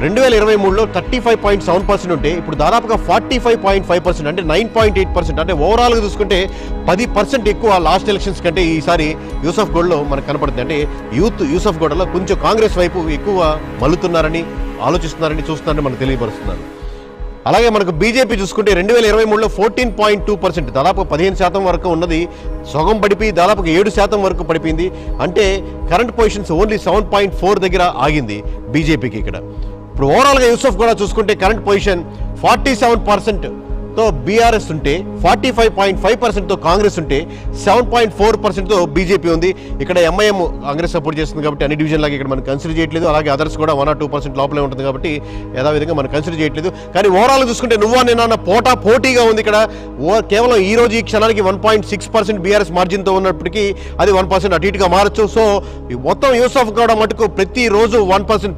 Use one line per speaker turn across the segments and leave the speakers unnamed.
2023లో 35.7% ఉంటే ఇప్పుడు దాదాపుగా 45.5%, అంటే 9.8%, అంటే ఓవరాల్గా చూసుకుంటే 10% ఎక్కువ లాస్ట్ ఎలక్షన్స్ కంటే ఈసారి యూసఫ్గూడలో మనకు కనపడుతుంది. అంటే యూసఫ్గూడలో కొంచెం కాంగ్రెస్ వైపు ఎక్కువ మల్లుతున్నారని, ఆలోచిస్తున్నారని, చూస్తున్నారని మనకు తెలియపరుస్తున్నారు. అలాగే మనకు బీజేపీ చూసుకుంటే 2023లో 14.2%, దాదాపు 15% వరకు ఉన్నది సగం పడిపోయి దాదాపుగా 7% వరకు పడిపోయింది. అంటే కరెంట్ పొజిషన్స్ ఓన్లీ 7.4 దగ్గర ఆగింది బీజేపీకి ఇక్కడ. ఇప్పుడు ఓవరాల్గా యూసఫ్గూడ చూసుకుంటే కరెంట్ పొజిషన్ 47%తో బీఆర్ఎస్ ఉంటే, 45.5%తో కాంగ్రెస్ ఉంటే, 7.4%తో బీజేపీ ఉంది. ఇక్కడ ఎంఐఎం కాంగ్రెస్ సపోర్ట్ చేస్తుంది కాబట్టి అన్ని డివిజన్లాగా ఇక్కడ మనం కన్సిడర్ చేయట్లేదు. అలాగే అదర్స్ కూడా 1 or 2% లోపలే ఉంటుంది కాబట్టి యథావిధంగా మనం కన్సిడర్ చేయట్లేదు. కానీ ఓవరాల్గా చూసుకుంటే నువ్వా నేనా పోటీగా ఉంది ఇక్కడ. కేవలం ఈ రోజు ఈ క్షణానికి 1.6% బీఆర్ఎస్ మార్జిన్తో ఉన్నప్పటికీ అది 1% అటు ఇటుగా మారచ్చు. సో మొత్తం యూసఫ్గూడ మటుకు ప్రతిరోజు 1%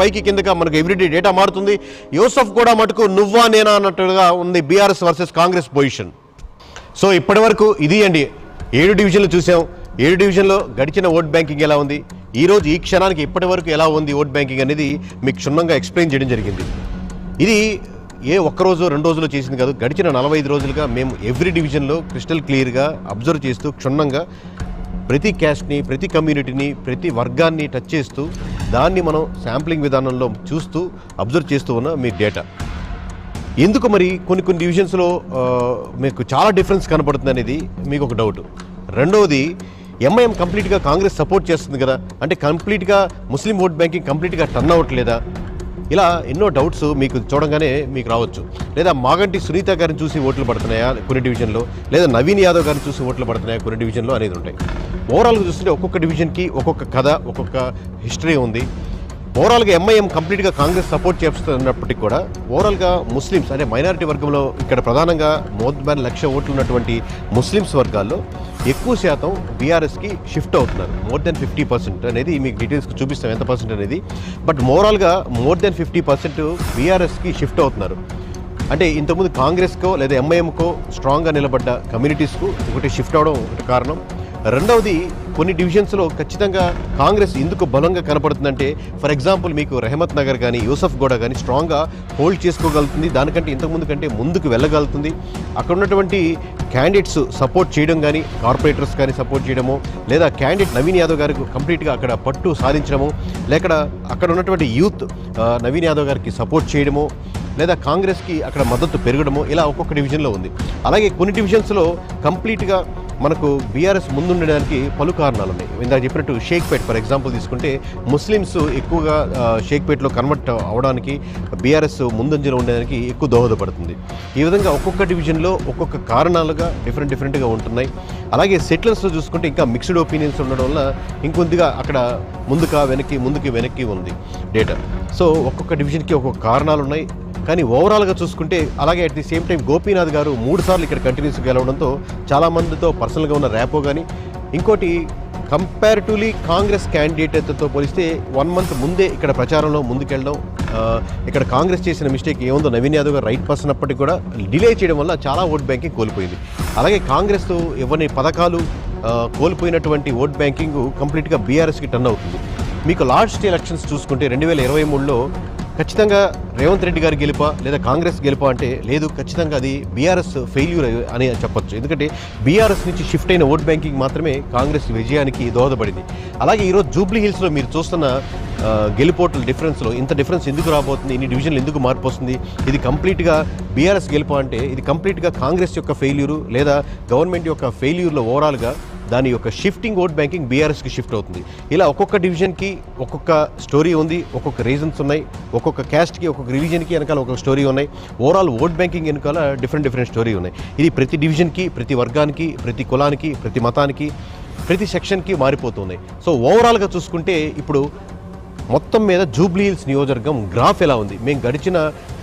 పైకి కిందగా మనకు ఎవ్రీడే డేటా మారుతుంది. యూసఫ్గూడ మటుకు నువ్వా నేనా అన్నట్టుగా ఉంది BRS versus Congress position. So ఇప్పటి వరకు ఇది అండి, 7 డివిజన్లు చూసాం. 7 డివిజన్లో గడిచిన ఓట్ బ్యాంకింగ్ ఎలా ఉంది, ఈ రోజు ఈ క్షణానికి ఇప్పటి వరకు ఎలా ఉంది ఓట్ బ్యాంకింగ్ అనేది మీకు క్షుణ్ణంగా ఎక్స్ప్లెయిన్ చేయడం జరిగింది. ఇది ఒక్కరోజు 2 రోజులు చేసింది కాదు, గడిచిన 45 రోజులుగా మేము ఎవ్రీ డివిజన్లో క్రిస్టల్ క్లియర్గా అబ్జర్వ్ చేస్తూ క్షుణ్ణంగా ప్రతి క్యాస్ట్ని, ప్రతి కమ్యూనిటీని, ప్రతి వర్గాన్ని టచ్ చేస్తూ దాన్ని మనం శాంప్లింగ్ విధానంలో చూస్తూ అబ్జర్వ్ చేస్తూ ఉన్న మీ డేటా. ఎందుకు మరి కొన్ని డివిజన్స్లో మీకు చాలా డిఫరెన్స్ కనపడుతుంది అనేది మీకు ఒక డౌట్. రెండవది, ఎంఐఎం కంప్లీట్గా కాంగ్రెస్ సపోర్ట్ చేస్తుంది కదా, అంటే కంప్లీట్గా ముస్లిం ఓట్ బ్యాంకింగ్ కంప్లీట్గా టర్న్ అవ్వట్లేదా? ఇలా ఎన్నో డౌట్స్ మీకు చూడంగానే మీకు రావచ్చు. లేదా మాగంటి సునీత గారిని చూసి ఓట్లు పడుతున్నాయా కొన్ని డివిజన్లో, లేదా నవీన్ యాదవ్ గారిని చూసి ఓట్లు పడుతున్నాయా కొన్ని డివిజన్లో అనేది ఉంటాయి. ఓవరాల్గా చూస్తుంటే ఒక్కొక్క డివిజన్కి ఒక్కొక్క కథ, ఒక్కొక్క హిస్టరీ ఉంది. ఓవరాల్గా ఎంఐఎం కంప్లీట్గా కాంగ్రెస్ సపోర్ట్ చేస్తున్నప్పటికీ కూడా ఓవరాల్గా ముస్లిమ్స్ అంటే మైనారిటీ వర్గంలో ఇక్కడ ప్రధానంగా మోర్ దాన్ 1,00,000 ఓట్లు ఉన్నటువంటి ముస్లిమ్స్ వర్గాల్లో ఎక్కువ శాతం బీఆర్ఎస్కి షిఫ్ట్ అవుతున్నారు. మోర్ దెన్ 50% అనేది మీకు డీటెయిల్స్కి చూపిస్తాం ఎంత పర్సెంట్ అనేది. బట్ ఓవరాల్గా మోర్ దెన్ 50% బీఆర్ఎస్కి షిఫ్ట్ అవుతున్నారు. అంటే ఇంతకుముందు కాంగ్రెస్కో లేదా ఎంఐఎంకో స్ట్రాంగ్గా నిలబడ్డ కమ్యూనిటీస్కు ఒకటి షిఫ్ట్ అవడం ఒకటి కారణం. రెండవది, కొన్ని డివిజన్స్లో ఖచ్చితంగా కాంగ్రెస్ ఎందుకు బలంగా కనపడుతుందంటే, ఫర్ ఎగ్జాంపుల్ మీకు రెహమత్ నగర్ కానీ యూసఫ్గూడ కానీ స్ట్రాంగ్గా హోల్డ్ చేసుకోగలుగుతుంది. దానికంటే ఇంతకుముందు కంటే ముందుకు వెళ్ళగలుగుతుంది. అక్కడ ఉన్నటువంటి క్యాండిడేట్స్ సపోర్ట్ చేయడం కానీ, కార్పొరేటర్స్ కానీ సపోర్ట్ చేయడము, లేదా క్యాండిడేట్ నవీన్ యాదవ్ గారికి కంప్లీట్గా అక్కడ పట్టు సాధించడము, లేక అక్కడ ఉన్నటువంటి యూత్ నవీన్ యాదవ్ గారికి సపోర్ట్ చేయడము, లేదా కాంగ్రెస్కి అక్కడ మద్దతు పెరగడము, ఇలా ఒక్కొక్క డివిజన్లో ఉంది. అలాగే కొన్ని డివిజన్స్లో కంప్లీట్గా మనకు బీఆర్ఎస్ ముందుండడానికి పలు కారణాలు ఉన్నాయి. ఇందాక చెప్పినట్టు షేక్పేట్ ఫర్ ఎగ్జాంపుల్ తీసుకుంటే ముస్లిమ్స్ ఎక్కువగా షేక్పేట్లో కన్వర్ట్ అవడానికి బీఆర్ఎస్ ముందంజలో ఉండడానికి ఎక్కువ దోహదపడుతుంది. ఈ విధంగా ఒక్కొక్క డివిజన్లో ఒక్కొక్క కారణాలుగా డిఫరెంట్గా ఉంటున్నాయి. అలాగే సెటిలర్స్లో చూసుకుంటే ఇంకా మిక్స్డ్ ఒపీనియన్స్ ఉండడం వల్ల ఇంకొద్దిగా అక్కడ ముందుకి వెనక్కి ఉంది డేటా. సో ఒక్కొక్క డివిజన్కి ఒక్కొక్క కారణాలు ఉన్నాయి. కానీ ఓవరాల్గా చూసుకుంటే, అలాగే at the same time Gopinath గారు 3 సార్లు ఇక్కడ కంటిన్యూస్గా గెలవడంతో చాలామందితో పర్సనల్గా ఉన్న ర్యాపో కానీ, ఇంకోటి కంపారిటివ్లీ కాంగ్రెస్ క్యాండిడేట్తో పోలిస్తే 1 month ముందే ఇక్కడ ప్రచారంలో ముందుకెళ్ళడం, ఇక్కడ కాంగ్రెస్ చేసిన మిస్టేక్ ఏముందో నవీన్ యాదవ్ గారు రైట్ పర్సన్ అప్పటికి కూడా డిలే చేయడం వల్ల చాలా ఓట్ బ్యాంకింగ్ కోల్పోయింది. అలాగే కాంగ్రెస్ ఇవ్వని పథకాలు కోల్పోయినటువంటి ఓట్ బ్యాంకింగ్ కంప్లీట్గా బీఆర్ఎస్కి టర్న్ అవుతుంది. మీకు లాస్ట్ ఎలక్షన్స్ చూసుకుంటే 2023లో ఖచ్చితంగా రేవంత్ రెడ్డి గారి గెలుపా లేదా కాంగ్రెస్ గెలుపా అంటే లేదు, ఖచ్చితంగా అది బీఆర్ఎస్ ఫెయిల్యూర్ అని చెప్పొచ్చు. ఎందుకంటే బీఆర్ఎస్ నుంచి షిఫ్ట్ అయిన ఓట్ బ్యాంకింగ్ మాత్రమే కాంగ్రెస్ విజయానికి దోహదపడింది. అలాగే ఈరోజు జూబ్లీ హిల్స్లో మీరు చూస్తున్న గెలుపోట్ల డిఫరెన్స్లో ఇంత డిఫరెన్స్ ఎందుకు రాబోతుంది, ఇన్ని డివిజన్లు ఎందుకు మార్పు వస్తుంది? ఇది కంప్లీట్గా బీఆర్ఎస్ గెలుపు అంటే ఇది కంప్లీట్గా కాంగ్రెస్ యొక్క ఫెయిల్యూరు లేదా గవర్నమెంట్ యొక్క ఫెయిల్యూర్లో ఓవరాల్గా దాని యొక్క షిఫ్టింగ్ ఓట్ బ్యాంకింగ్ బీఆర్ఎస్కి షిఫ్ట్ అవుతుంది. ఇలా ఒక్కొక్క డివిజన్కి ఒక్కొక్క స్టోరీ ఉంది, ఒక్కొక్క రీజన్స్ ఉన్నాయి. ఒక్కొక్క క్యాస్ట్కి ఒక్కొక్క రివిజన్కి వెనకాల ఒక్కొక్క స్టోరీ ఉన్నాయి. ఓవరాల్ ఓట్ బ్యాంకింగ్ వెనకాల డిఫరెంట్ స్టోరీ ఉన్నాయి. ఇది ప్రతి డివిజన్కి, ప్రతి వర్గానికి, ప్రతి కులానికి, ప్రతి మతానికి, ప్రతి సెక్షన్కి మారిపోతున్నాయి. సో ఓవరాల్గా చూసుకుంటే ఇప్పుడు మొత్తం మీద జూబ్లీ హిల్స్ నియోజకవర్గం గ్రాఫ్ ఎలా ఉంది? మేము గడిచిన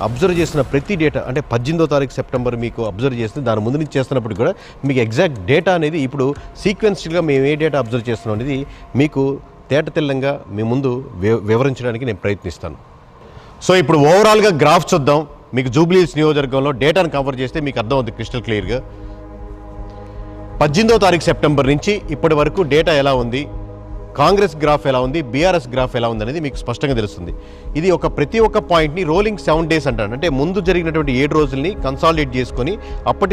అబ్జర్వ్ చేసిన ప్రతి డేటా అంటే 18వ తారీఖు సెప్టెంబర్ మీకు అబ్జర్వ్ చేస్తుంది, దాని ముందు నుంచి చేస్తున్నప్పుడు కూడా మీకు ఎగ్జాక్ట్ డేటా అనేది ఇప్పుడు సీక్వెన్షియల్గా మేము ఏ డేటా అబ్జర్వ్ చేస్తున్నాం అనేది మీకు తేటతెల్లంగా మీ ముందు వివరించడానికి నేను ప్రయత్నిస్తాను. సో ఇప్పుడు ఓవరాల్గా గ్రాఫ్ చూద్దాం. మీకు జూబ్లీ హిల్స్ నియోజకవర్గంలో డేటాను కవర్ చేస్తే మీకు అర్థం అవుతుంది క్రిస్టల్ క్లియర్గా. 18వ తారీఖు సెప్టెంబర్ నుంచి ఇప్పటి వరకు డేటా ఎలా ఉంది? కాంగ్రెస్ గ్రాఫ్ ఎలా ఉంది, బీఆర్ఎస్ గ్రాఫ్ ఎలా ఉంది అనేది మీకు స్పష్టంగా తెలుస్తుంది. ఇది ప్రతి ఒక్క పాయింట్ని రోలింగ్ 7 days అంటారు. అంటే ముందు జరిగినటువంటి 7 రోజుల్ని కన్సాలిడేట్ చేసుకొని అప్పటి